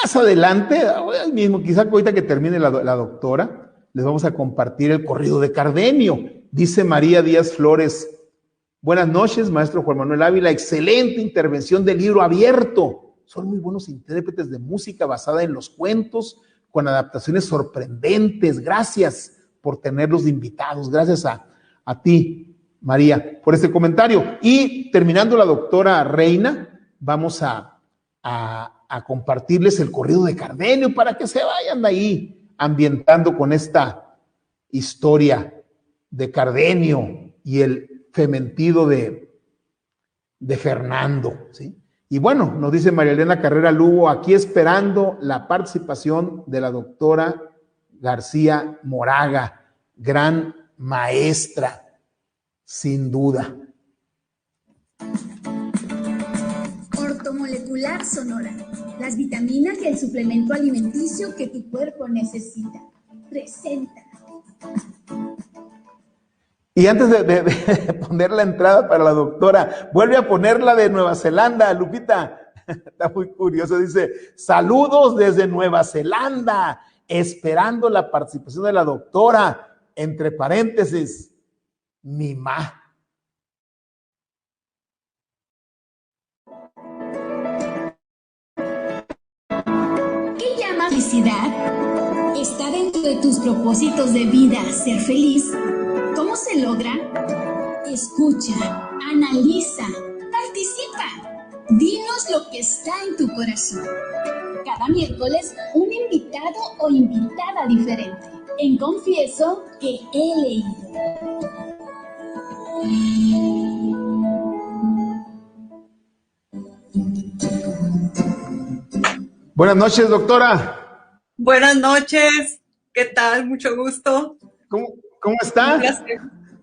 Más adelante, hoy mismo, quizá ahorita que termine la doctora, les vamos a compartir el corrido de Cardenio. Dice María Díaz Flores: buenas noches, maestro Juan Manuel Ávila, excelente intervención del libro abierto. Son muy buenos intérpretes de música basada en los cuentos, con adaptaciones sorprendentes. Gracias por tenerlos de invitados. Gracias a ti, María, por este comentario. Y terminando la doctora Reina, vamos a compartirles el corrido de Cardenio para que se vayan de ahí ambientando con esta historia de Cardenio y el fementido de Fernando, ¿sí? Y bueno, nos dice María Elena Carrera Lugo, aquí esperando la participación de la doctora García Moraga, gran maestra, sin duda. Ortomolecular Sonora, las vitaminas y el suplemento alimenticio que tu cuerpo necesita. Presenta. Y antes de poner la entrada para la doctora, vuelve a ponerla de Nueva Zelanda, Lupita. Está muy curioso, dice, saludos desde Nueva Zelanda, esperando la participación de la doctora, entre paréntesis, mi ma. ¿Qué llama felicidad? ¿Está dentro de tus propósitos de vida ser feliz? ¿Cómo se logra? Escucha, analiza, participa. Dinos lo que está en tu corazón. Cada miércoles, un invitado o invitada diferente. En Confieso que he leído. Buenas noches, doctora. Buenas noches. ¿Qué tal? Mucho gusto. ¿Cómo está?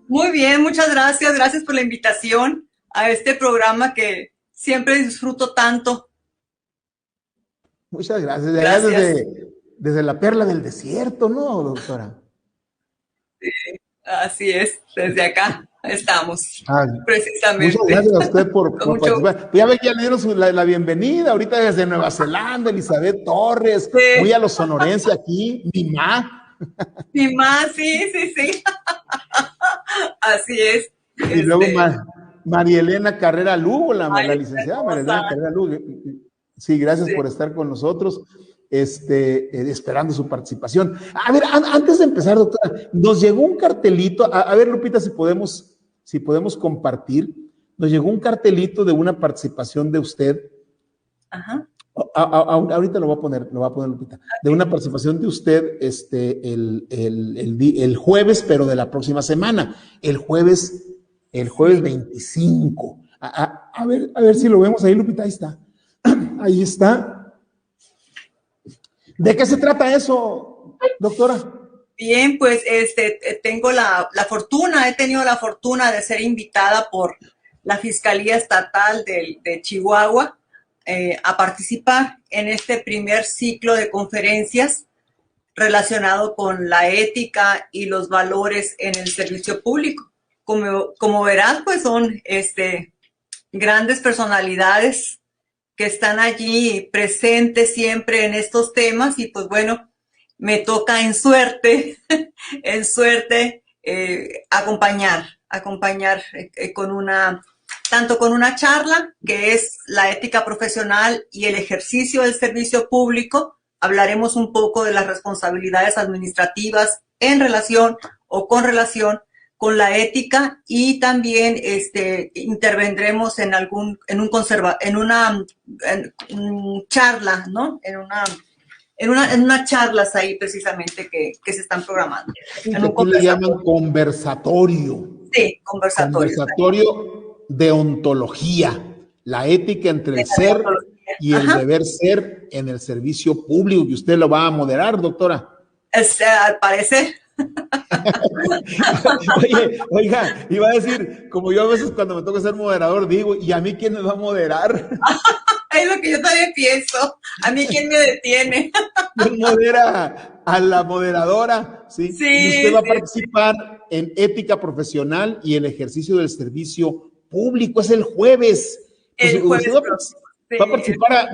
Muy bien, muchas gracias. Gracias por la invitación a este programa que siempre disfruto tanto. Muchas gracias. Gracias. Desde la perla del desierto, ¿no, doctora? Sí, así es. Desde acá estamos. Precisamente. Muchas gracias a usted por participar. Ya ve que ya le dieron la bienvenida ahorita desde Nueva Zelanda, Elizabeth Torres, sí. Muy a los sonorenses aquí, mi ma. Mi ma, sí. Así es. Y luego María Elena Carrera Lugo, la licenciada María Elena Carrera Lugo. Sí, gracias por estar con nosotros, esperando su participación. A ver, antes de empezar, doctora, nos llegó un cartelito, a ver, Lupita, si podemos compartir, nos llegó un cartelito de una participación de usted. Ajá. Ahorita lo va a poner Lupita, de una participación de usted el jueves, pero de la próxima semana, el jueves 25. A ver si lo vemos ahí, Lupita, ahí está. Ahí está. ¿De qué se trata eso, doctora? Bien, pues tengo he tenido la fortuna de ser invitada por la Fiscalía Estatal de Chihuahua a participar en este primer ciclo de conferencias relacionado con la ética y los valores en el servicio público. Como verás, pues son grandes personalidades que están allí presentes siempre en estos temas y pues bueno, me toca en suerte acompañar tanto con una charla que es la ética profesional y el ejercicio del servicio público. Hablaremos un poco de las responsabilidades administrativas en relación o con relación con la ética y también intervendremos en una charla, ¿no? En unas charlas ahí precisamente que se están programando. Sí, que aquí le llaman conversatorio. Sí, conversatorio. Conversatorio de ontología, la ética entre el ser y el deber ser en el servicio público, que usted lo va a moderar, doctora. Al parecer. Oiga, iba a decir, como yo a veces cuando me toca ser moderador digo, ¿y a mí quién me va a moderar? Es lo que yo también pienso. ¿A mí quién me detiene? ¿Quién modera a la moderadora? Sí. Y usted va a participar en ética profesional y el ejercicio del servicio público. Es el jueves. El jueves. Sí, Va a participar,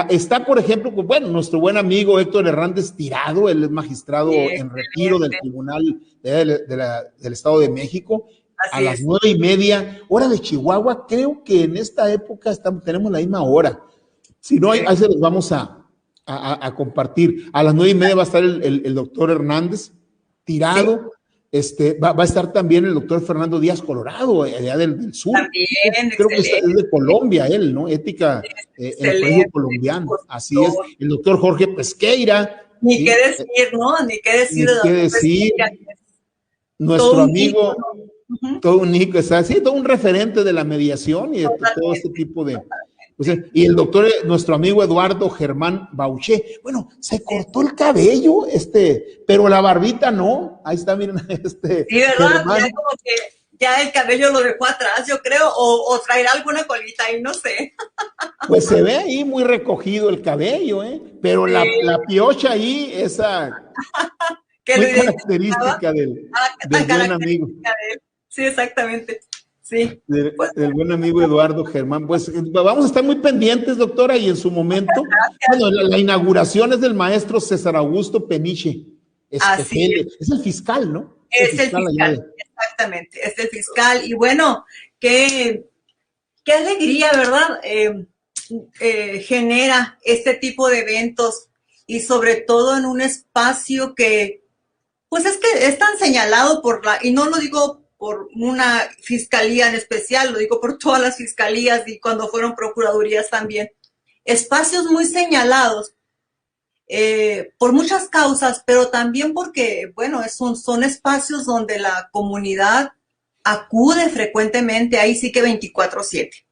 está, por ejemplo, bueno, nuestro buen amigo Héctor Hernández Tirado, él es magistrado sí, en retiro del excelente. Tribunal del Estado de México, a Así las es. 9:30, hora de Chihuahua. Creo que en esta época tenemos la misma hora. Si no, Sí. ahí se los vamos a compartir. A las 9:30 va a estar el doctor Hernández Tirado. Va a estar también el doctor Fernando Díaz Colorado, allá del sur. También, Creo que es excelente, de Colombia, él, ¿no? Ética en el Colegio excelente. Colombiano. Así es. Postor. El doctor Jorge Pesqueira, Ni qué ¿sí? decir, ¿no? Ni qué decir Ni de qué doctor decir. Pesqueira. Todo Nuestro un amigo, ícono. Ujú. todo un Nico, está así, todo un referente de la mediación y de todo este Totalmente. tipo de. Pues, y el doctor, nuestro amigo Eduardo Germán Bauché, bueno, se cortó el cabello, pero la barbita no. Ahí está, miren, Sí, ¿verdad? Germán. Ya como que ya el cabello lo dejó atrás, yo creo, o traerá alguna colita ahí, no sé. Pues se ve ahí muy recogido el cabello, pero Sí, la piocha ahí, esa que lo muy identificaba característica del tan buen amigo. característica de él. Sí, exactamente. Sí, pues Del buen amigo Eduardo Germán. Pues vamos a estar muy pendientes, doctora, y en su momento, bueno, la inauguración es del maestro César Augusto Peniche así Espejel, es el fiscal, ¿no? es el Allá fiscal, exactamente, es el fiscal. Y bueno, qué alegría, ¿verdad? Genera este tipo de eventos y sobre todo en un espacio que, pues es que es tan señalado y no lo digo por una fiscalía en especial, lo digo por todas las fiscalías y cuando fueron procuradurías también, espacios muy señalados por muchas causas, pero también porque, bueno, son espacios donde la comunidad acude frecuentemente, ahí sí que 24/7.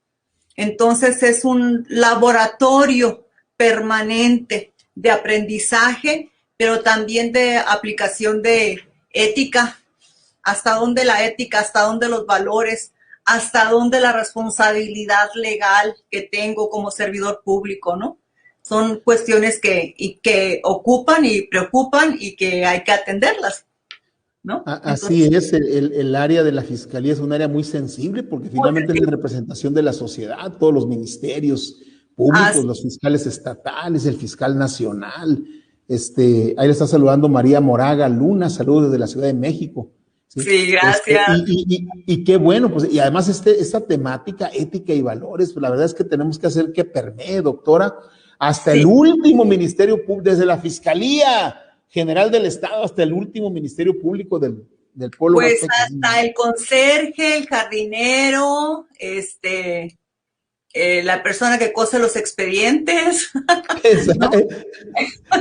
Entonces es un laboratorio permanente de aprendizaje, pero también de aplicación de ética, hasta dónde la ética, hasta dónde los valores, hasta dónde la responsabilidad legal que tengo como servidor público, ¿no? Son cuestiones que ocupan y preocupan y que hay que atenderlas, ¿no? Así Entonces, es, el área de la fiscalía es un área muy sensible porque finalmente es la representación de la sociedad, todos los ministerios públicos, así, los fiscales estatales, el fiscal nacional. Ahí le está saludando María Moraga Luna, saludos desde la Ciudad de México. Sí, sí, gracias. y qué bueno, pues, y además esta temática, ética y valores, pues la verdad es que tenemos que hacer que permee, doctora, hasta Sí. el último ministerio público, desde la Fiscalía General del Estado hasta el último ministerio público del pueblo más Pues pequeño. hasta el conserje, el jardinero, la persona que cose los expedientes, ¿no?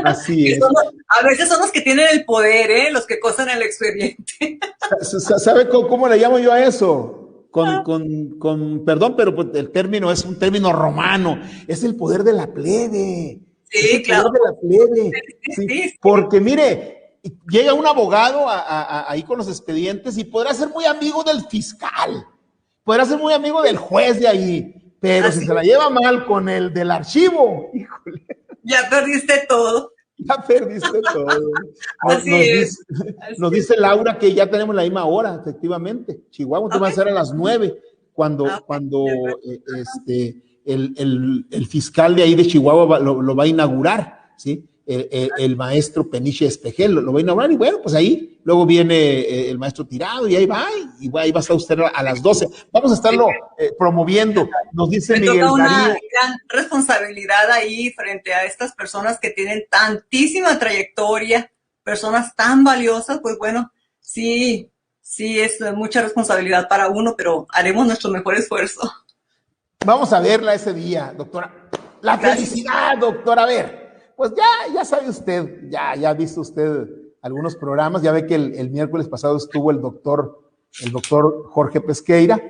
Así es. A veces son los que tienen el poder, los que cosan el expediente. ¿Sabe cómo le llamo yo a eso? Con perdón, pero pues el término es un término romano, es el poder de la plebe. Es Sí, el claro. poder de la plebe. Sí, Sí. porque mire, llega un abogado ahí con los expedientes y podrá ser muy amigo del fiscal, podrá ser muy amigo del juez de ahí, pero Así si se la lleva mal con el del archivo, híjole, ya perdiste todo. ya perdiste todo. Nos Así dice Laura que ya tenemos la misma hora, efectivamente. Chihuahua te va a ser a las 9 cuando el fiscal de ahí de Chihuahua lo va a inaugurar, ¿sí? El maestro Peniche Espejel lo va a inaugurar y bueno, pues ahí luego viene el maestro Tirado y ahí va a estar usted a las 12. Vamos a estarlo promoviendo. Nos dice Me Miguel toca una Darío. gran responsabilidad ahí frente a estas personas que tienen tantísima trayectoria, personas tan valiosas, pues bueno, sí es mucha responsabilidad para uno, pero haremos nuestro mejor esfuerzo. Vamos a verla ese día, doctora. La Gracias. felicidad, doctora. A ver, pues ya sabe usted, ya ha visto usted algunos programas, ya ve que el miércoles pasado estuvo el doctor Jorge Pesqueira,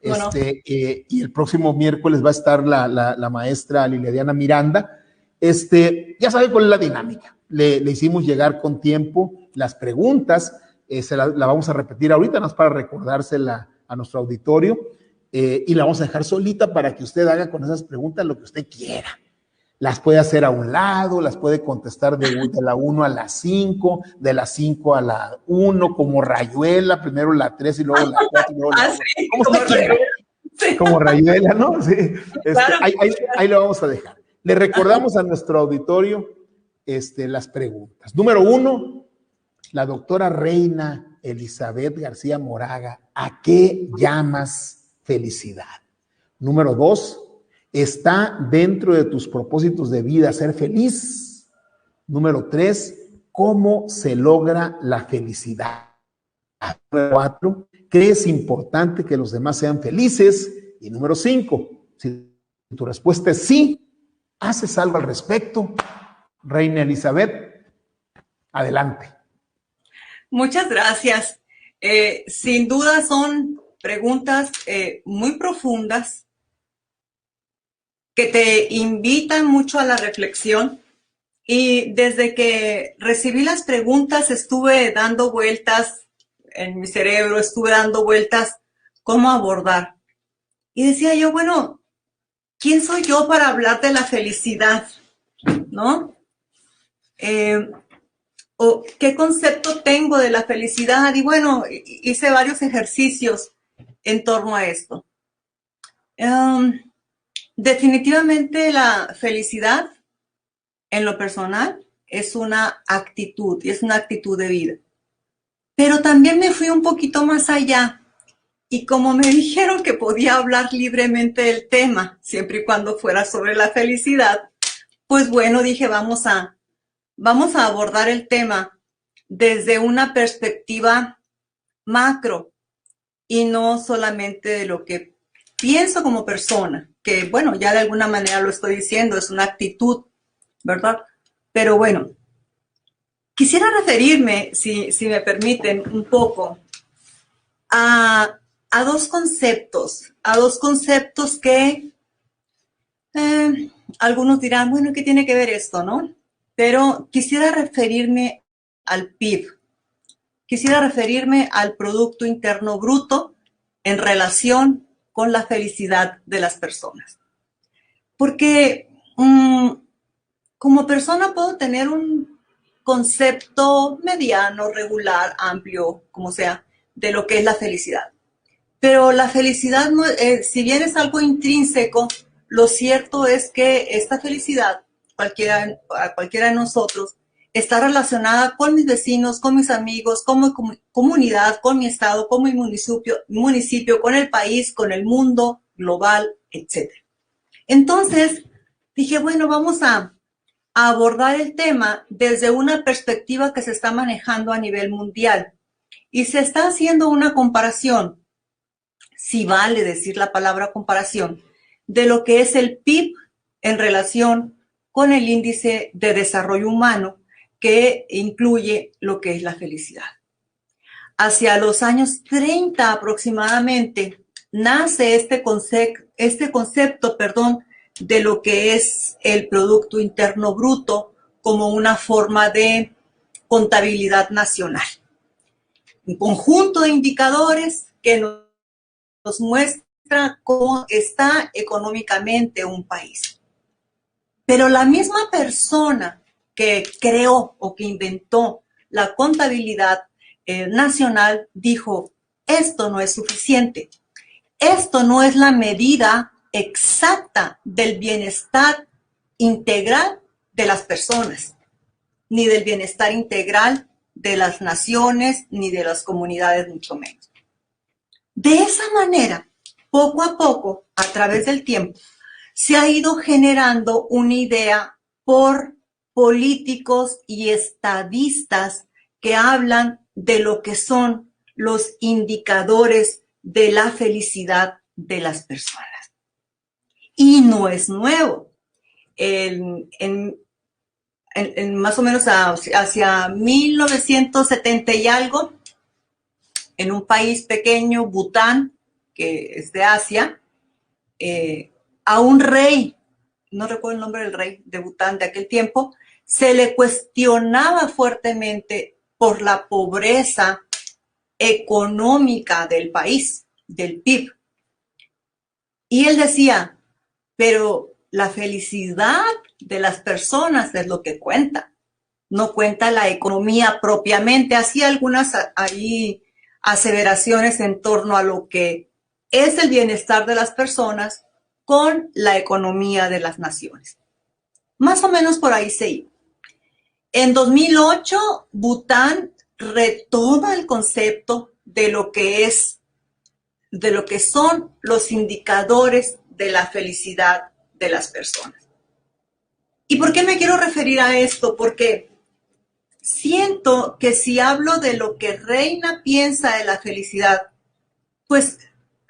Bueno. Y el próximo miércoles va a estar la maestra Liliana Miranda. Ya sabe cuál es la dinámica. Le hicimos llegar con tiempo las preguntas, la vamos a repetir ahorita, nada más para recordársela a nuestro auditorio, y la vamos a dejar solita para que usted haga con esas preguntas lo que usted quiera. Las puede hacer a un lado, las puede contestar de la 1 a la 5, de la 5 a la 1, como Rayuela, primero la 3 y luego la 4 y luego la 1. Sí, Como usted quiera. Como Rayuela, ¿no? Sí. Claro. Ahí lo vamos a dejar. Le recordamos a nuestro auditorio las preguntas. Número 1, la doctora Reina Elizabeth García Moraga, ¿a qué llamas felicidad? Número 2, ¿está dentro de tus propósitos de vida ser feliz? Número 3, ¿cómo se logra la felicidad? Número 4, ¿crees importante que los demás sean felices? Y número 5, si tu respuesta es sí, ¿haces algo al respecto? Reina Elizabeth, adelante. Muchas gracias. Sin duda son preguntas muy profundas que te invitan mucho a la reflexión. Y desde que recibí las preguntas estuve dando vueltas en mi cerebro, estuve dando vueltas cómo abordar. Y decía yo, bueno, ¿quién soy yo para hablar de la felicidad? ¿No? O qué concepto tengo de la felicidad. Y bueno, hice varios ejercicios en torno a esto. Definitivamente la felicidad, en lo personal, es una actitud y es una actitud de vida. Pero también me fui un poquito más allá y como me dijeron que podía hablar libremente del tema, siempre y cuando fuera sobre la felicidad, pues bueno, dije, vamos a abordar el tema desde una perspectiva macro y no solamente de lo que pienso como persona, que bueno, ya de alguna manera lo estoy diciendo, es una actitud, ¿verdad? Pero bueno, quisiera referirme, si me permiten, un poco a dos conceptos que algunos dirán, bueno, ¿qué tiene que ver esto, no? Pero quisiera referirme al PIB, quisiera referirme al Producto Interno Bruto en relación con la felicidad de las personas. Porque como persona puedo tener un concepto mediano, regular, amplio, como sea, de lo que es la felicidad. Pero la felicidad, si bien es algo intrínseco, lo cierto es que esta felicidad, a cualquiera de nosotros, está relacionada con mis vecinos, con mis amigos, con mi comunidad, con mi estado, con mi municipio, con el país, con el mundo global, etc. Entonces, dije, bueno, vamos a abordar el tema desde una perspectiva que se está manejando a nivel mundial. Y se está haciendo una comparación, si vale decir la palabra comparación, de lo que es el PIB en relación con el índice de desarrollo humano que incluye lo que es la felicidad. Hacia los años 30 aproximadamente nace este concepto, de lo que es el Producto Interno Bruto como una forma de contabilidad nacional. Un conjunto de indicadores que nos muestra cómo está económicamente un país. Pero la misma persona que creó o que inventó la contabilidad nacional dijo, esto no es suficiente, esto no es la medida exacta del bienestar integral de las personas, ni del bienestar integral de las naciones, ni de las comunidades, mucho menos. De esa manera, poco a poco, a través del tiempo, se ha ido generando una idea por políticos y estadistas que hablan de lo que son los indicadores de la felicidad de las personas. Y no es nuevo. Más o menos hacia 1970 y algo, en un país pequeño, Bután, que es de Asia, a un rey, no recuerdo el nombre del rey de Bután de aquel tiempo, se le cuestionaba fuertemente por la pobreza económica del país, del PIB. Y él decía, pero la felicidad de las personas es lo que cuenta, no cuenta la economía propiamente. Hacía algunas ahí aseveraciones en torno a lo que es el bienestar de las personas con la economía de las naciones. Más o menos por ahí se iba. En 2008, Bután retoma el concepto de lo que son los indicadores de la felicidad de las personas. ¿Y por qué me quiero referir a esto? Porque siento que si hablo de lo que Reina piensa de la felicidad, pues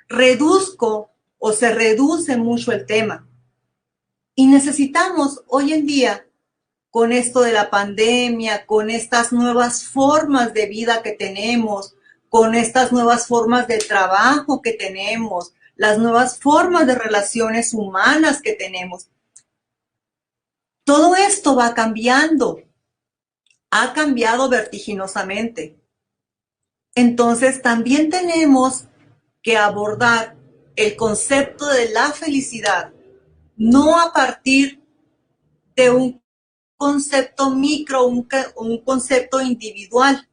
reduzco o se reduce mucho el tema. Y necesitamos hoy en día, con esto de la pandemia, con estas nuevas formas de vida que tenemos, con estas nuevas formas de trabajo que tenemos, las nuevas formas de relaciones humanas que tenemos, todo esto va cambiando, ha cambiado vertiginosamente. Entonces también tenemos que abordar el concepto de la felicidad, no a partir de un concepto micro, un concepto individual,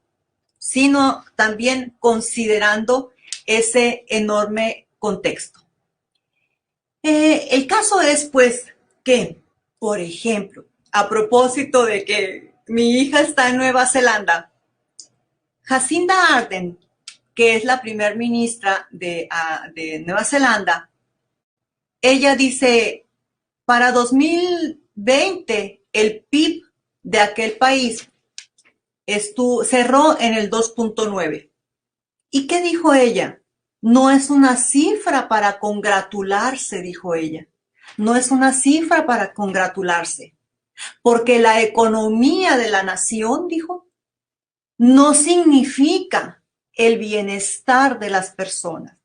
sino también considerando ese enorme contexto. El caso es, pues, que, por ejemplo, a propósito de que mi hija está en Nueva Zelanda, Jacinda Ardern, que es la primer ministra de Nueva Zelanda, ella dice, para 2020 el PIB de aquel país cerró en el 2.9. ¿Y qué dijo ella? No es una cifra para congratularse, dijo ella. No es una cifra para congratularse, porque la economía de la nación, dijo, no significa el bienestar de las personas.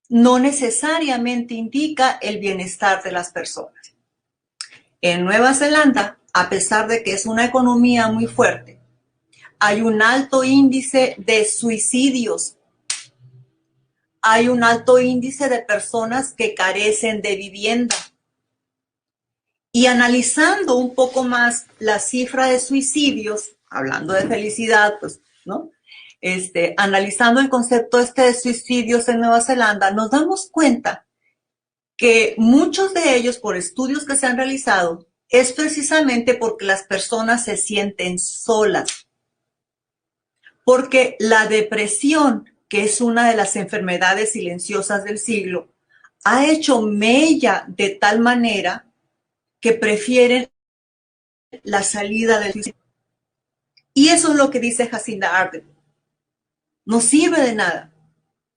No necesariamente indica el bienestar de las personas. En Nueva Zelanda, a pesar de que es una economía muy fuerte, hay un alto índice de suicidios. Hay un alto índice de personas que carecen de vivienda. Y analizando un poco más la cifra de suicidios, hablando de felicidad, pues, ¿no? Analizando el concepto de suicidios en Nueva Zelanda, nos damos cuenta que muchos de ellos, por estudios que se han realizado, es precisamente porque las personas se sienten solas. Porque la depresión, que es una de las enfermedades silenciosas del siglo, ha hecho mella de tal manera que prefieren la salida del suicidio. Y eso es lo que dice Jacinda Ardern. No sirve de nada.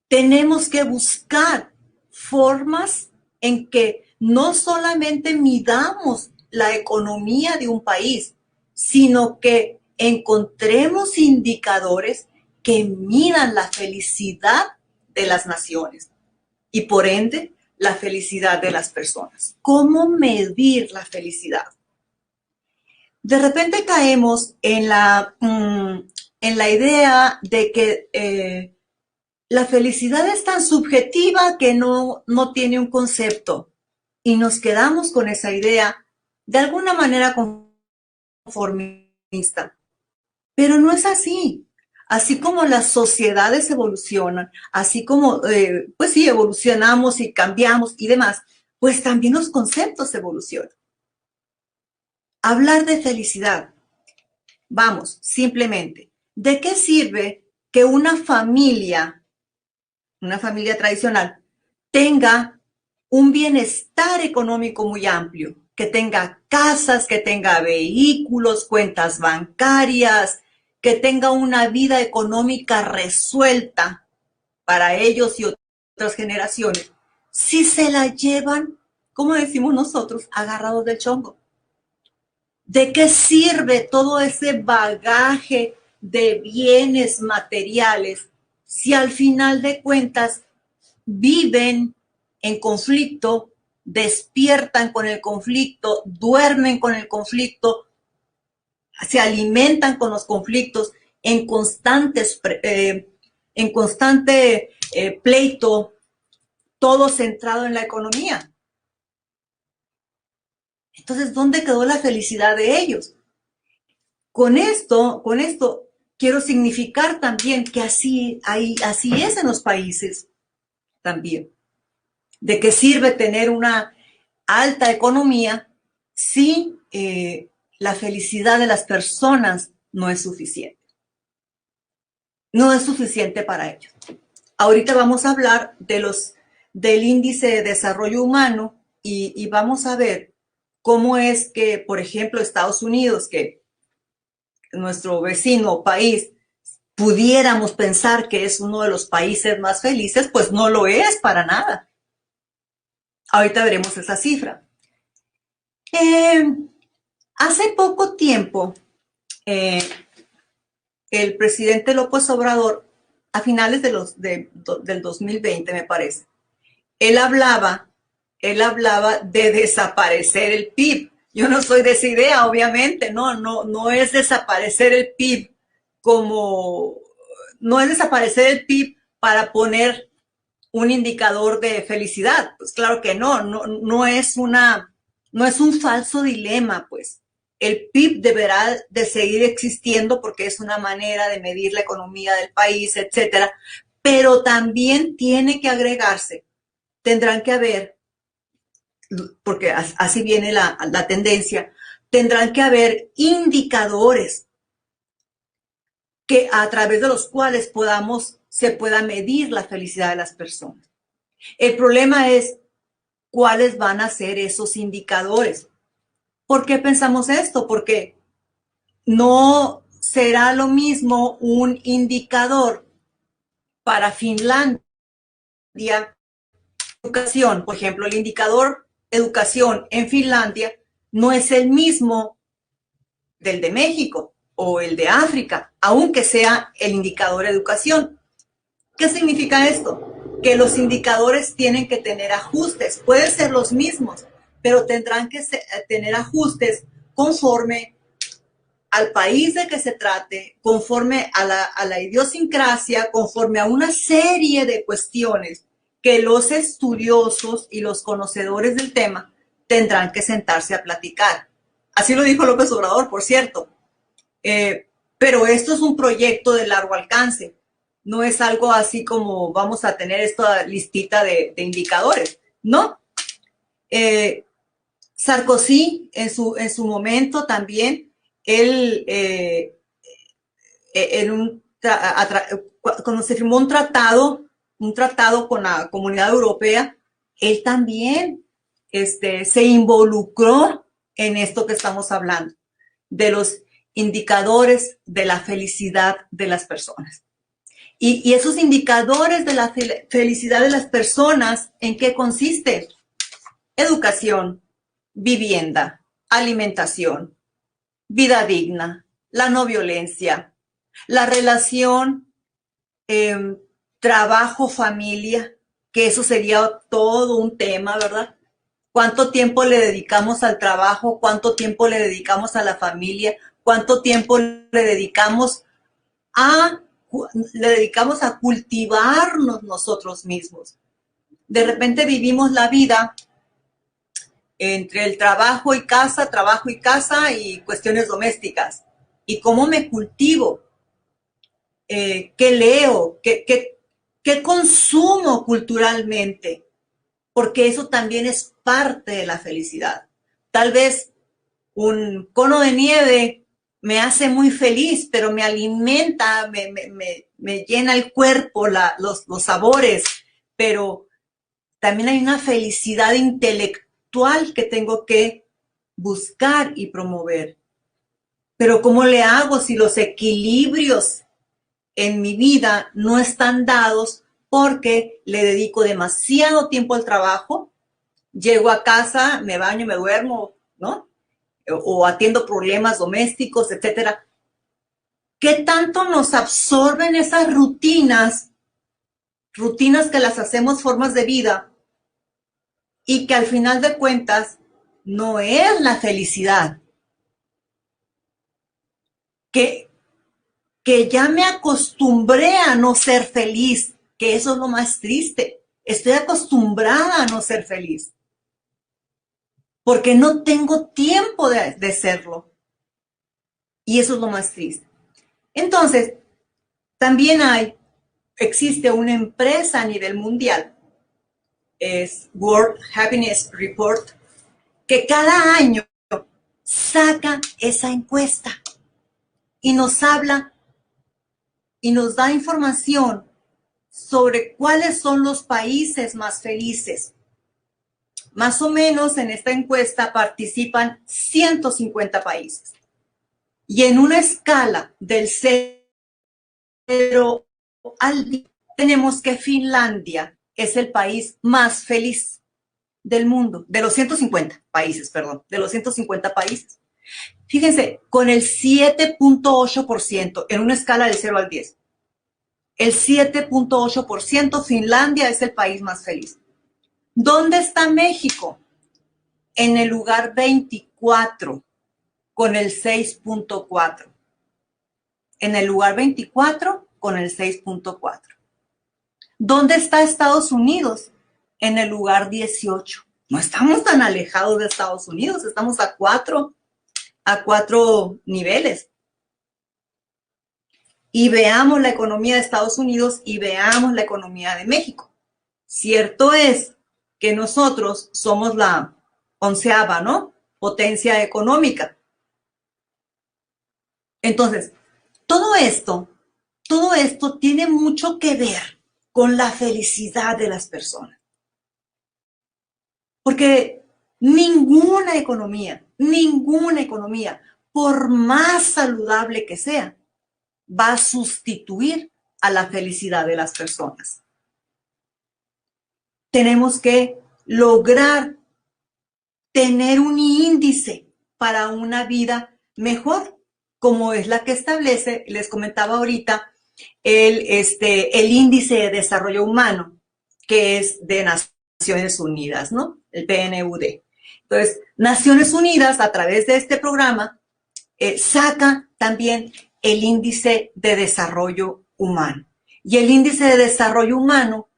Tenemos que buscar formas en que no solamente midamos la economía de un país, sino que encontremos indicadores que midan la felicidad de las naciones y por ende la felicidad de las personas. ¿Cómo medir la felicidad? De repente caemos en la idea de que la felicidad es tan subjetiva que no tiene un concepto y nos quedamos con esa idea de alguna manera conformista. Pero no es así. Así como las sociedades evolucionan, así como, pues sí, evolucionamos y cambiamos y demás, pues también los conceptos evolucionan. Hablar de felicidad. Vamos, simplemente, ¿de qué sirve que una familia tradicional, tenga un bienestar económico muy amplio, que tenga casas, que tenga vehículos, cuentas bancarias, que tenga una vida económica resuelta para ellos y otras generaciones, si se la llevan, como decimos nosotros, agarrados del chongo? ¿De qué sirve todo ese bagaje de bienes materiales si al final de cuentas viven en conflicto, despiertan con el conflicto, duermen con el conflicto, se alimentan con los conflictos en constante pleito, todo centrado en la economía? Entonces, ¿dónde quedó la felicidad de ellos? Con esto quiero significar también que así es en los países. también. ¿De qué sirve tener una alta economía si la felicidad de las personas no es suficiente? No es suficiente para ellos. Ahorita vamos a hablar del índice de desarrollo humano y vamos a ver cómo es que, por ejemplo, Estados Unidos, que nuestro vecino país, pudiéramos pensar que es uno de los países más felices, pues no lo es para nada. Ahorita veremos esa cifra. Hace poco tiempo, el presidente López Obrador, a finales del 2020, me parece, él hablaba de desaparecer el PIB. Yo no soy de esa idea, obviamente, no es desaparecer el PIB no es desaparecer el PIB para poner un indicador de felicidad. Pues claro que no es un falso dilema, pues. El PIB deberá de seguir existiendo porque es una manera de medir la economía del país, etcétera, pero también tiene que agregarse, tendrán que haber, porque así viene la tendencia, tendrán que haber indicadores que a través de los cuales se pueda medir la felicidad de las personas. El problema es cuáles van a ser esos indicadores. ¿Por qué pensamos esto? Porque no será lo mismo un indicador para Finlandia, educación. Por ejemplo, el indicador educación en Finlandia no es el mismo del de México o el de África, aunque sea el indicador educación. ¿Qué significa esto? Que los indicadores tienen que tener ajustes. Pueden ser los mismos, pero tendrán que tener ajustes conforme al país de que se trate, conforme a la idiosincrasia, conforme a una serie de cuestiones que los estudiosos y los conocedores del tema tendrán que sentarse a platicar. Así lo dijo López Obrador, por cierto. Pero esto es un proyecto de largo alcance. No es algo así como vamos a tener esta listita de indicadores. No. Sarkozy, en su momento también, él, cuando se firmó un tratado con la Comunidad Europea, él también se involucró en esto que estamos hablando, de los indicadores de la felicidad de las personas. Y esos indicadores de la felicidad de las personas, ¿en qué consiste? Educación, vivienda, alimentación, vida digna, la no violencia, la relación trabajo-familia, que eso sería todo un tema, ¿verdad? ¿Cuánto tiempo le dedicamos al trabajo? ¿Cuánto tiempo le dedicamos a la familia? ¿Cuánto tiempo le dedicamos a cultivarnos nosotros mismos? De repente vivimos la vida entre el trabajo y casa y cuestiones domésticas. ¿Y cómo me cultivo? ¿Qué leo? ¿Qué consumo culturalmente? Porque eso también es parte de la felicidad. Tal vez un cono de nieve me hace muy feliz, pero me alimenta, me llena el cuerpo, los sabores, pero también hay una felicidad intelectual que tengo que buscar y promover. Pero ¿cómo le hago si los equilibrios en mi vida no están dados porque le dedico demasiado tiempo al trabajo? Llego a casa, me baño, me duermo, ¿no? O atiendo problemas domésticos, etcétera. ¿Qué tanto nos absorben esas rutinas que las hacemos formas de vida y que al final de cuentas no es la felicidad? Que ya me acostumbré a no ser feliz, que eso es lo más triste. Estoy acostumbrada a no ser feliz porque no tengo tiempo de serlo. Y eso es lo más triste. Entonces, también existe una empresa a nivel mundial es World Happiness Report, que cada año saca esa encuesta y nos habla y nos da información sobre cuáles son los países más felices. Más o menos en esta encuesta participan 150 países. Y en una escala del 0 al 10, tenemos que Finlandia es el país más feliz del mundo, de los 150 países, perdón, de los 150 países. Fíjense, con el 7.8% en una escala del 0 al 10. El 7.8%, Finlandia es el país más feliz. ¿Dónde está México? En el lugar 24, con el 6.4. En el lugar 24, con el 6.4. ¿Dónde está Estados Unidos? En el lugar 18. No estamos tan alejados de Estados Unidos, estamos a cuatro niveles. Y veamos la economía de Estados Unidos y veamos la economía de México. Cierto es que nosotros somos la 11ª, ¿no?, potencia económica. Entonces, todo esto tiene mucho que ver con la felicidad de las personas. Porque ninguna economía, por más saludable que sea, va a sustituir a la felicidad de las personas. Tenemos que lograr tener un índice para una vida mejor, como es la que establece, les comentaba ahorita, el índice de desarrollo humano, que es de Naciones Unidas, ¿no? El PNUD. Entonces, Naciones Unidas, a través de este programa, saca también el índice de desarrollo humano. Y el índice de desarrollo humano,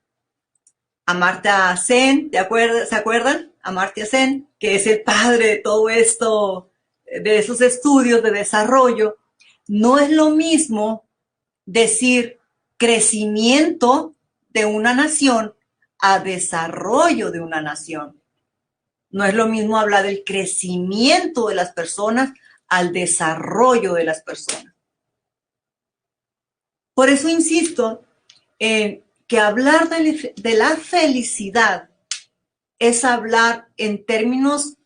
Amartya Sen, ¿se acuerdan? Amartya Sen, que es el padre de todo esto, de esos estudios de desarrollo, no es lo mismo decir crecimiento de una nación a desarrollo de una nación. No es lo mismo hablar del crecimiento de las personas al desarrollo de las personas. Por eso insisto en que hablar de la felicidad es hablar en términos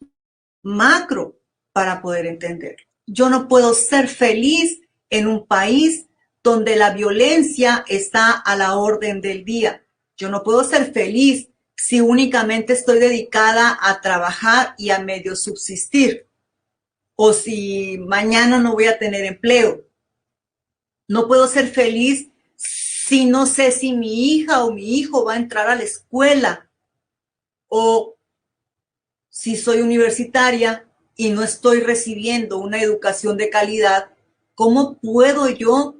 macro para poder entender. Yo no puedo ser feliz en un país donde la violencia está a la orden del día. Yo no puedo ser feliz si únicamente estoy dedicada a trabajar y a medio subsistir, o si mañana no voy a tener empleo. No puedo ser feliz si no sé si mi hija o mi hijo va a entrar a la escuela, o si soy universitaria y no estoy recibiendo una educación de calidad. ¿Cómo puedo yo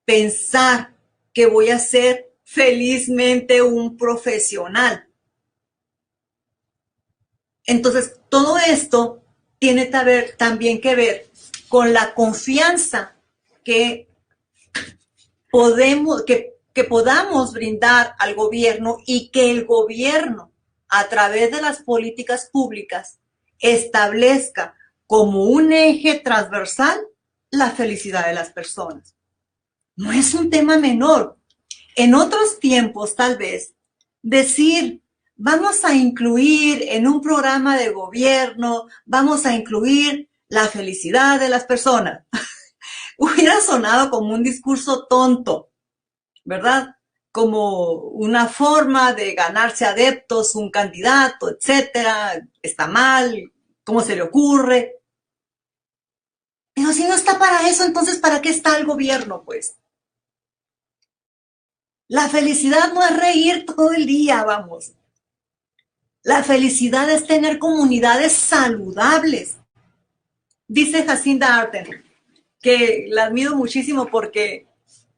pensar que voy a ser felizmente un profesional? Entonces, todo esto tiene también que ver con la confianza que podamos brindar al gobierno, y que el gobierno, a través de las políticas públicas, establezca como un eje transversal la felicidad de las personas. No es un tema menor. En otros tiempos, tal vez, decir, vamos a incluir en un programa de gobierno, vamos a incluir la felicidad de las personas, hubiera sonado como un discurso tonto, ¿verdad? Como una forma de ganarse adeptos, un candidato, etcétera. Está mal, ¿cómo se le ocurre? Pero si no está para eso, entonces ¿para qué está el gobierno, pues? La felicidad no es reír todo el día, vamos. La felicidad es tener comunidades saludables. Dice Jacinda Ardern, que la admiro muchísimo porque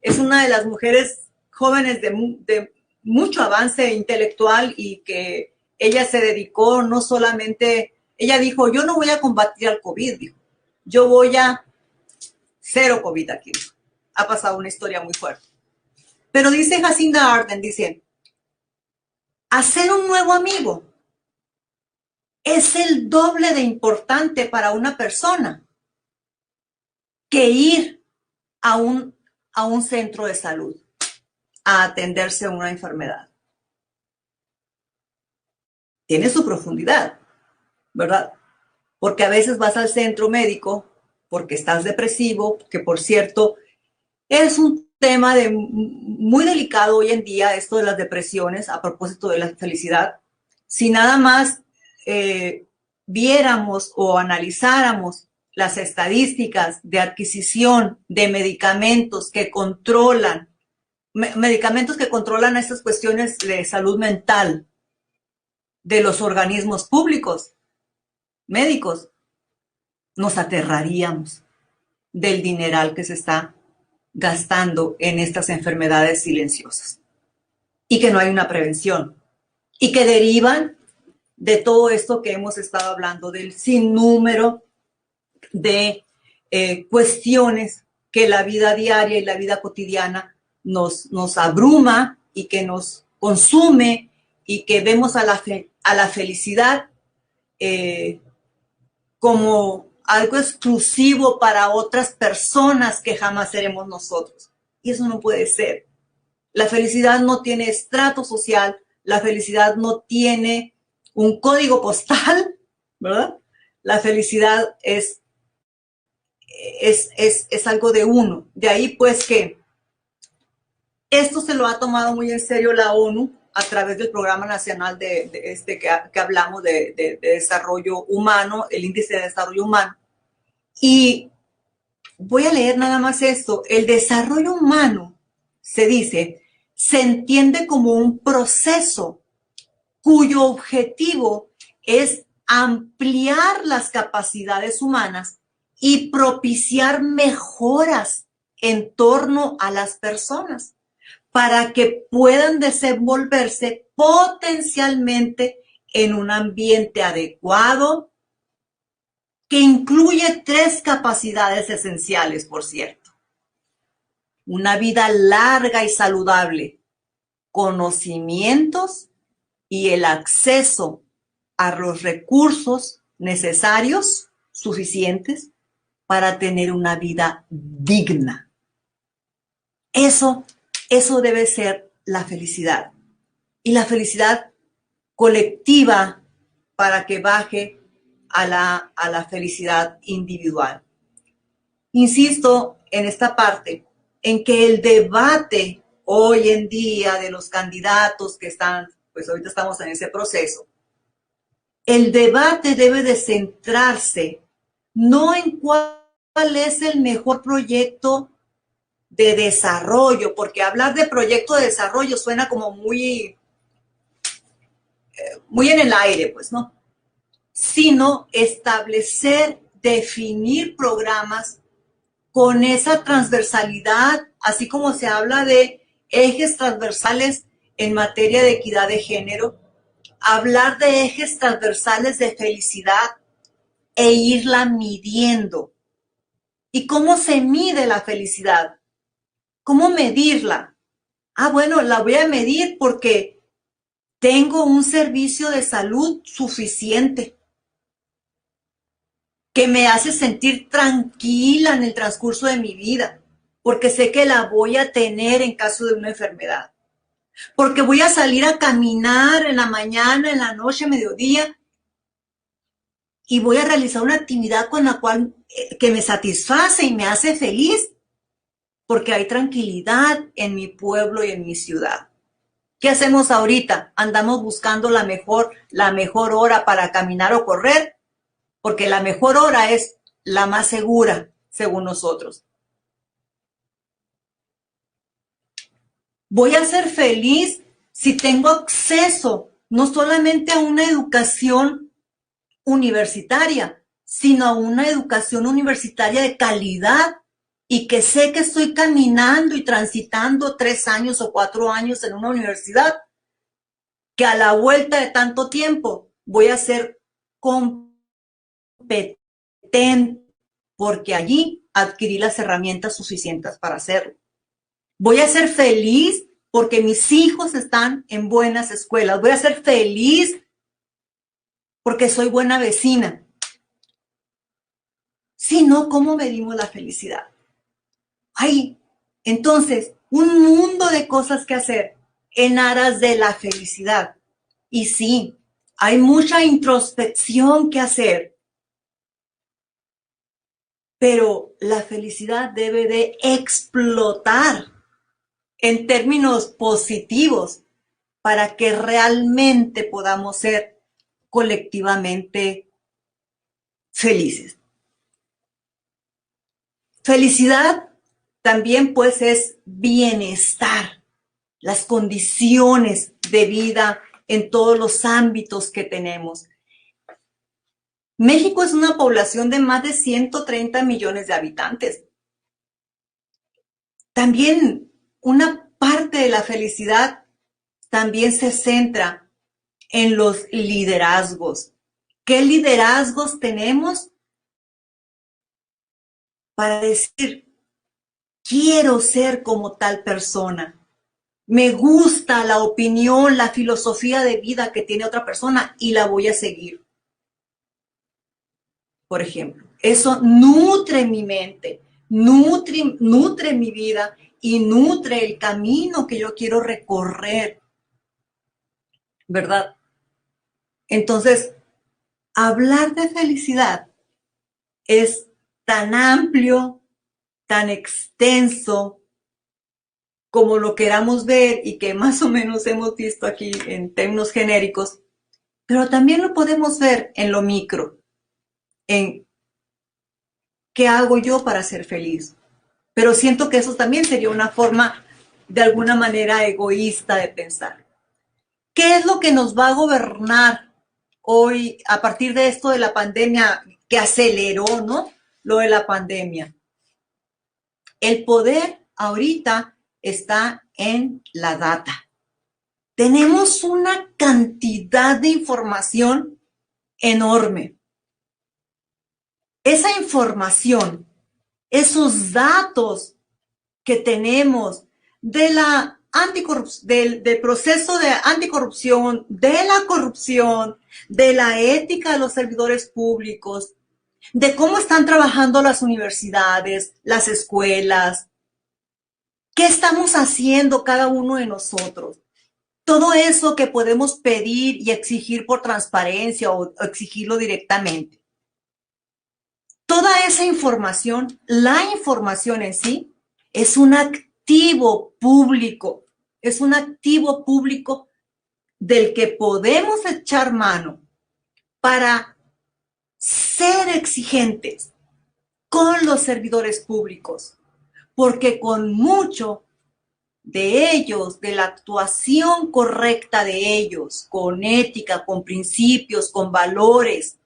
es una de las mujeres jóvenes de mucho avance intelectual, y que ella se dedicó no solamente, ella dijo, yo no voy a combatir al COVID, dijo, yo voy a cero COVID aquí. Ha pasado una historia muy fuerte. Pero dice Jacinda Ardern, dice, Hacer un nuevo amigo es el doble de importante para una persona que ir a un centro de salud a atenderse a una enfermedad. Tiene su profundidad, ¿verdad? Porque a veces vas al centro médico porque estás depresivo, que por cierto es un tema muy delicado hoy en día, esto de las depresiones, a propósito de la felicidad. Si nada más viéramos o analizáramos las estadísticas de adquisición de medicamentos que controlan estas cuestiones de salud mental de los organismos públicos, médicos, nos aterraríamos del dineral que se está gastando en estas enfermedades silenciosas y que no hay una prevención y que derivan de todo esto que hemos estado hablando, del sinnúmero de cuestiones que la vida diaria y la vida cotidiana nos abruma y que nos consume y que vemos a la felicidad como algo exclusivo para otras personas que jamás seremos nosotros. Y eso no puede ser. La felicidad no tiene estrato social, la felicidad no tiene un código postal, ¿verdad? La felicidad es algo de uno. De ahí pues que esto se lo ha tomado muy en serio la ONU a través del Programa Nacional que hablamos de Desarrollo Humano, el Índice de Desarrollo Humano. Y voy a leer nada más esto. El desarrollo humano, se dice, se entiende como un proceso cuyo objetivo es ampliar las capacidades humanas y propiciar mejoras en torno a las personas para que puedan desenvolverse potencialmente en un ambiente adecuado que incluye 3 capacidades esenciales, por cierto. Una vida larga y saludable, conocimientos y el acceso a los recursos necesarios, suficientes, para tener una vida digna. Eso debe ser la felicidad. Y la felicidad colectiva para que baje a la felicidad individual. Insisto en esta parte, en que el debate hoy en día de los candidatos que están, pues ahorita estamos en ese proceso, el debate debe de centrarse no en cuál es el mejor proyecto de desarrollo, porque hablar de proyecto de desarrollo suena como muy en el aire, pues, ¿no? Sino establecer, definir programas con esa transversalidad, así como se habla de ejes transversales en materia de equidad de género, hablar de ejes transversales de felicidad e irla midiendo. ¿Y cómo se mide la felicidad? ¿Cómo medirla? Ah, bueno, la voy a medir porque tengo un servicio de salud suficiente que me hace sentir tranquila en el transcurso de mi vida, porque sé que la voy a tener en caso de una enfermedad, porque voy a salir a caminar en la mañana, en la noche, mediodía, y voy a realizar una actividad con la cual que me satisface y me hace feliz, porque hay tranquilidad en mi pueblo y en mi ciudad. ¿Qué hacemos ahorita? Andamos buscando la mejor hora para caminar o correr, porque la mejor hora es la más segura, según nosotros. Voy a ser feliz si tengo acceso no solamente a una educación universitaria, sino a una educación universitaria de calidad y que sé que estoy caminando y transitando 3 años o 4 años en una universidad, que a la vuelta de tanto tiempo voy a ser competente porque allí adquirí las herramientas suficientes para hacerlo. Voy a ser feliz porque mis hijos están en buenas escuelas. Voy a ser feliz porque soy buena vecina. Si no, ¿cómo medimos la felicidad? Hay entonces un mundo de cosas que hacer en aras de la felicidad. Y sí, hay mucha introspección que hacer, pero la felicidad debe de explotar en términos positivos para que realmente podamos ser colectivamente felices. Felicidad también pues es bienestar, las condiciones de vida en todos los ámbitos que tenemos. México es una población de más de 130 millones de habitantes. También una parte de la felicidad también se centra en los liderazgos. ¿Qué liderazgos tenemos para decir, quiero ser como tal persona? Me gusta la opinión, la filosofía de vida que tiene otra persona y la voy a seguir. Por ejemplo, eso nutre mi mente, nutre mi vida y nutre el camino que yo quiero recorrer, ¿verdad? Entonces, hablar de felicidad es tan amplio, tan extenso, como lo queramos ver y que más o menos hemos visto aquí en términos genéricos, pero también lo podemos ver en lo micro, en qué hago yo para ser feliz. Pero siento que eso también sería una forma, de alguna manera, egoísta de pensar. ¿Qué es lo que nos va a gobernar hoy a partir de esto de la pandemia que aceleró, ¿no? Lo de la pandemia. El poder ahorita está en la data. Tenemos una cantidad de información enorme. Esa información, esos datos que tenemos de la del proceso de anticorrupción, de la corrupción, de la ética de los servidores públicos, de cómo están trabajando las universidades, las escuelas, qué estamos haciendo cada uno de nosotros. Todo eso que podemos pedir y exigir por transparencia o exigirlo directamente. Toda esa información, la información en sí, es un activo público. Es un activo público del que podemos echar mano para ser exigentes con los servidores públicos, porque con mucho de ellos, de la actuación correcta de ellos, con ética, con principios, con valores,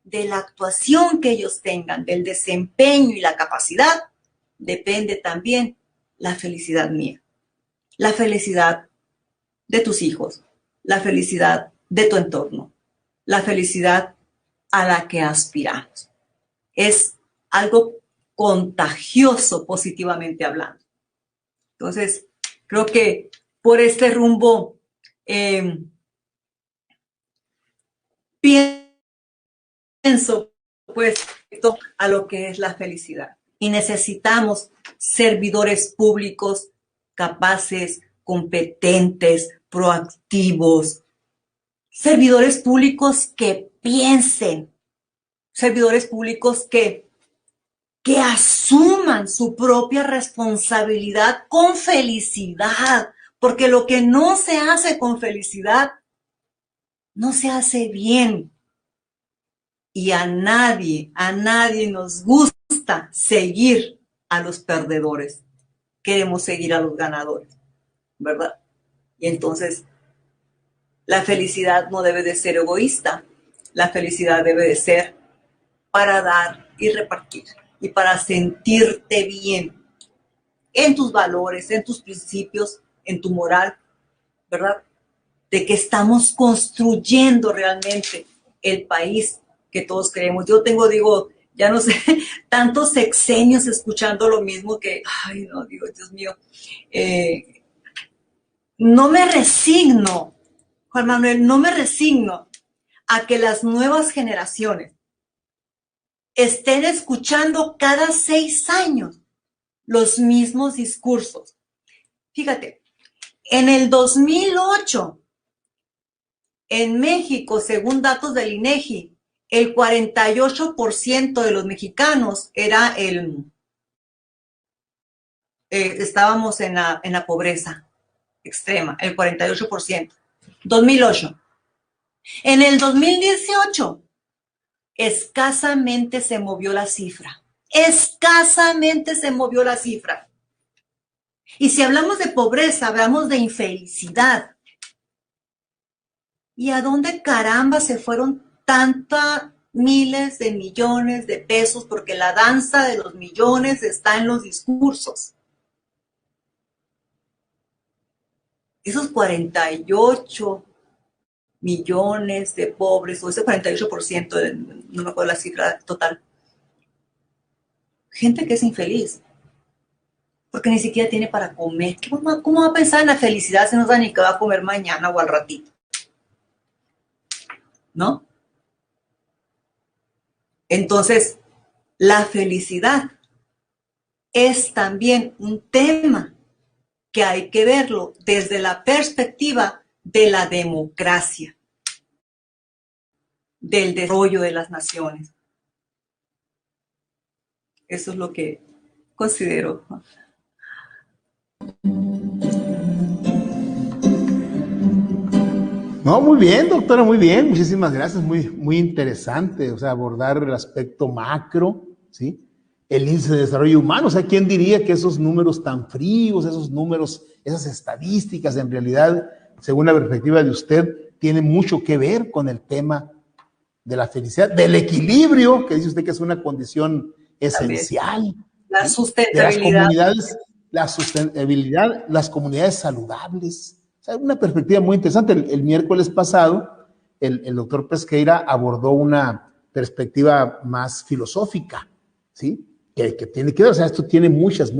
de la actuación que ellos tengan, del desempeño y la capacidad, depende también la felicidad mía, la felicidad de tus hijos, la felicidad de tu entorno, la felicidad a la que aspiramos. Es algo contagioso positivamente hablando. Entonces, creo que por este rumbo pienso pues a lo que es la felicidad. Y necesitamos servidores públicos capaces, competentes, proactivos, servidores públicos que piensen, servidores públicos que asuman su propia responsabilidad con felicidad, porque lo que no se hace con felicidad no se hace bien. Y a nadie nos gusta seguir a los perdedores. Queremos seguir a los ganadores, ¿verdad? Y entonces, la felicidad no debe de ser egoísta. La felicidad debe de ser para dar y repartir y para sentirte bien en tus valores, en tus principios, en tu moral, ¿verdad? De que estamos construyendo realmente el país que todos queremos. Yo digo, ya no sé, tantos sexenios escuchando lo mismo que, ay, no, digo, Dios mío, no me resigno, Juan Manuel, no me resigno a que las nuevas generaciones estén escuchando cada 6 años los mismos discursos. Fíjate, en el 2008, en México, según datos del INEGI, el 48% de los mexicanos era estábamos en la pobreza extrema, el 48%. 2008. En el 2018, escasamente se movió la cifra. Escasamente se movió la cifra. Y si hablamos de pobreza, hablamos de infelicidad. ¿Y a dónde caramba se fueron tantas miles de millones de pesos? Porque la danza de los millones está en los discursos. Esos 48 millones de pobres, o ese 48%, no me acuerdo la cifra total. Gente que es infeliz, porque ni siquiera tiene para comer. ¿Cómo va a pensar en la felicidad si no sabe ni qué va a comer mañana o al ratito? ¿No? Entonces, la felicidad es también un tema que hay que verlo desde la perspectiva de la democracia, del desarrollo de las naciones. Eso es lo que considero. No, muy bien, doctora, muy bien. Muchísimas gracias. Muy interesante. O sea, abordar el aspecto macro, ¿sí? El índice de desarrollo humano. O sea, ¿quién diría que esos números tan fríos, esos números, esas estadísticas, en realidad, según la perspectiva de usted, tienen mucho que ver con el tema de la felicidad, del equilibrio, que dice usted que es una condición esencial. La sustentabilidad. De las comunidades, la sustentabilidad, las comunidades saludables. O sea, una perspectiva muy interesante. El miércoles pasado, el doctor Pesqueira abordó una perspectiva más filosófica, ¿sí? Que tiene que ver, o sea, esto tiene muchas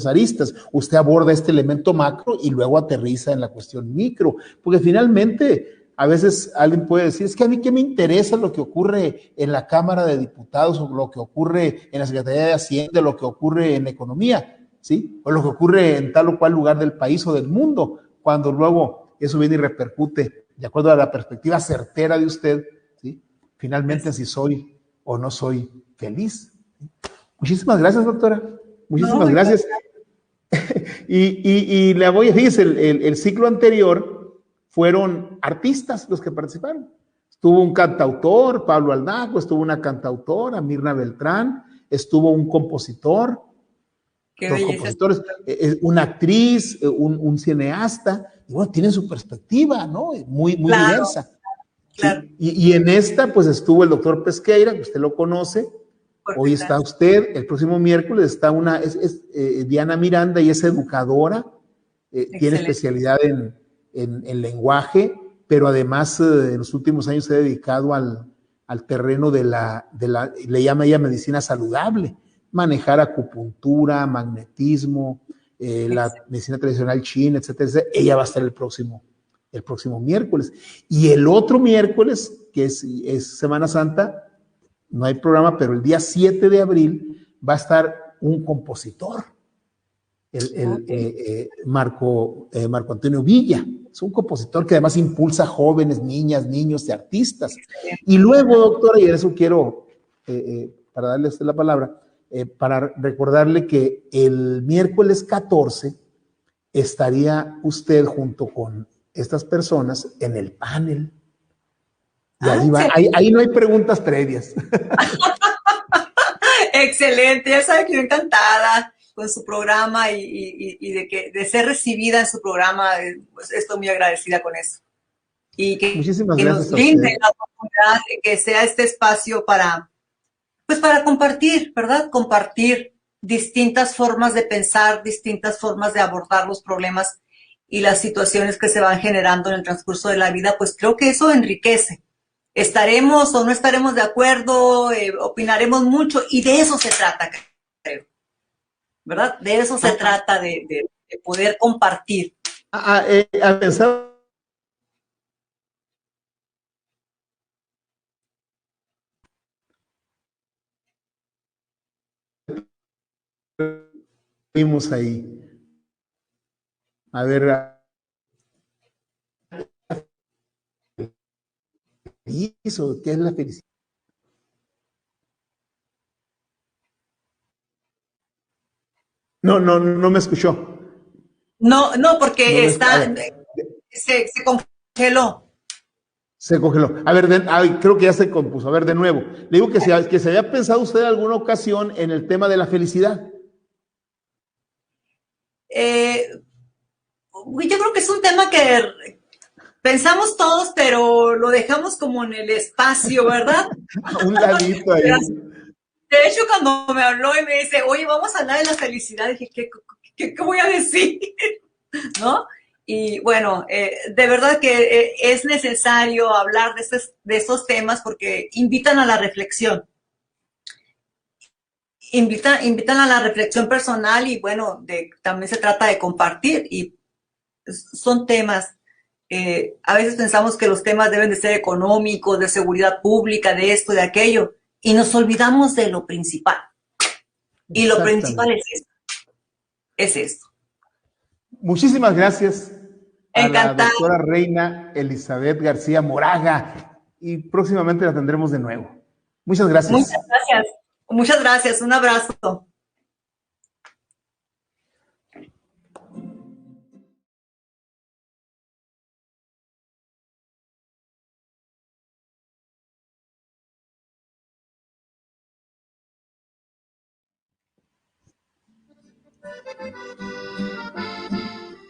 aristas. Usted aborda este elemento macro y luego aterriza en la cuestión micro, porque finalmente a veces alguien puede decir, es que a mí qué me interesa lo que ocurre en la Cámara de Diputados o lo que ocurre en la Secretaría de Hacienda, lo que ocurre en economía, ¿sí? O lo que ocurre en tal o cual lugar del país o del mundo, cuando luego eso viene y repercute, de acuerdo a la perspectiva certera de usted, ¿sí? Finalmente si soy o no soy feliz. Muchísimas gracias, doctora. Muchísimas gracias. Y le voy a decir, el ciclo anterior fueron artistas los que participaron. Estuvo un cantautor, Pablo Aldaco, estuvo una cantautora, Mirna Beltrán, estuvo un compositor, dos compositores, una actriz, un cineasta, y bueno, tienen su perspectiva, ¿no? Muy claro, diversa. Claro. ¿Sí? Y en esta, pues estuvo el doctor Pesqueira, que usted lo conoce. Hoy está usted, el próximo miércoles está Diana Miranda, y es educadora, tiene especialidad en lenguaje, pero además en los últimos años se ha dedicado al terreno le llama ella medicina saludable, manejar acupuntura, magnetismo, la medicina tradicional china, etcétera, etcétera. Ella va a estar el próximo miércoles. Y el otro miércoles, que es Semana Santa, no hay programa, pero el día 7 de abril va a estar un compositor, Marco Antonio Villa. Es un compositor que además impulsa jóvenes, niñas, niños y artistas. Y luego, doctora, y en eso quiero, para darle a usted la palabra, para recordarle que el miércoles 14 estaría usted junto con estas personas en el panel. Y ahí no hay preguntas previas. Excelente, ya sabe que yo encantada con su programa y de ser recibida en su programa, pues estoy muy agradecida con eso. Y que nos brinde la oportunidad de que sea este espacio para compartir, ¿verdad? Compartir distintas formas de pensar, distintas formas de abordar los problemas y las situaciones que se van generando en el transcurso de la vida, pues creo que eso enriquece. Estaremos o no estaremos de acuerdo, opinaremos mucho, y de eso se trata, creo, ¿verdad? De eso se trata, de poder compartir A pensar vimos ahí. A ver, eso, ¿qué es la felicidad? No me escuchó. No, no, No porque me, a está, ver, se congeló. se congeló. A ver, creo que ya se compuso. A ver, de nuevo. Le digo que se había pensado usted en alguna ocasión en el tema de la felicidad. Yo creo que es un tema que pensamos todos, pero lo dejamos como en el espacio, ¿verdad? A un ladito ahí. De hecho, cuando me habló y me dice, oye, vamos a hablar de la felicidad, dije, ¿qué voy a decir? ¿No? Y bueno, de verdad que es necesario hablar de esos temas porque invitan a la reflexión. Invitan a la reflexión personal y bueno, también se trata de compartir y son temas. A veces pensamos que los temas deben de ser económicos, de seguridad pública, de esto, de aquello, y nos olvidamos de lo principal. Y lo principal Exactamente. es esto. Muchísimas gracias a la Encantada. doctora Reina Elizabeth García Moraga y próximamente la tendremos de nuevo. Muchas Muchas gracias. gracias. Muchas gracias. Un abrazo.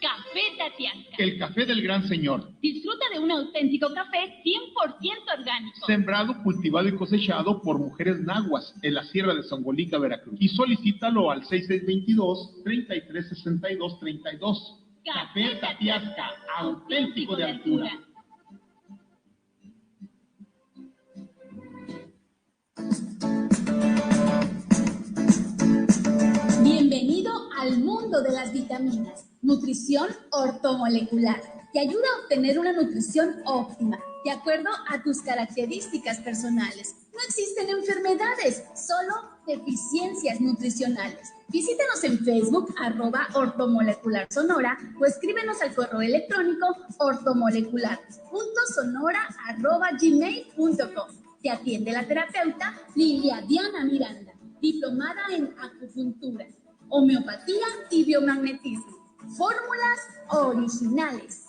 Café Tatiasca. El café del gran señor. Disfruta de un auténtico café 100% orgánico. Sembrado, cultivado y cosechado por mujeres nahuas en la Sierra de Songolica, Veracruz. Y solicítalo al 6622-336232. Café Tatiasca, auténtico de altura. Bienvenido al mundo de las vitaminas. Nutrición ortomolecular. Te ayuda a obtener una nutrición óptima, de acuerdo a tus características personales. No existen enfermedades, solo deficiencias nutricionales. Visítanos en Facebook, @ortomolecularsonora, o escríbenos al correo electrónico ortomolecular.sonora@gmail.com. Te atiende la terapeuta Lilia Diana Miranda, diplomada en acupuntura, homeopatía y biomagnetismo. Fórmulas originales.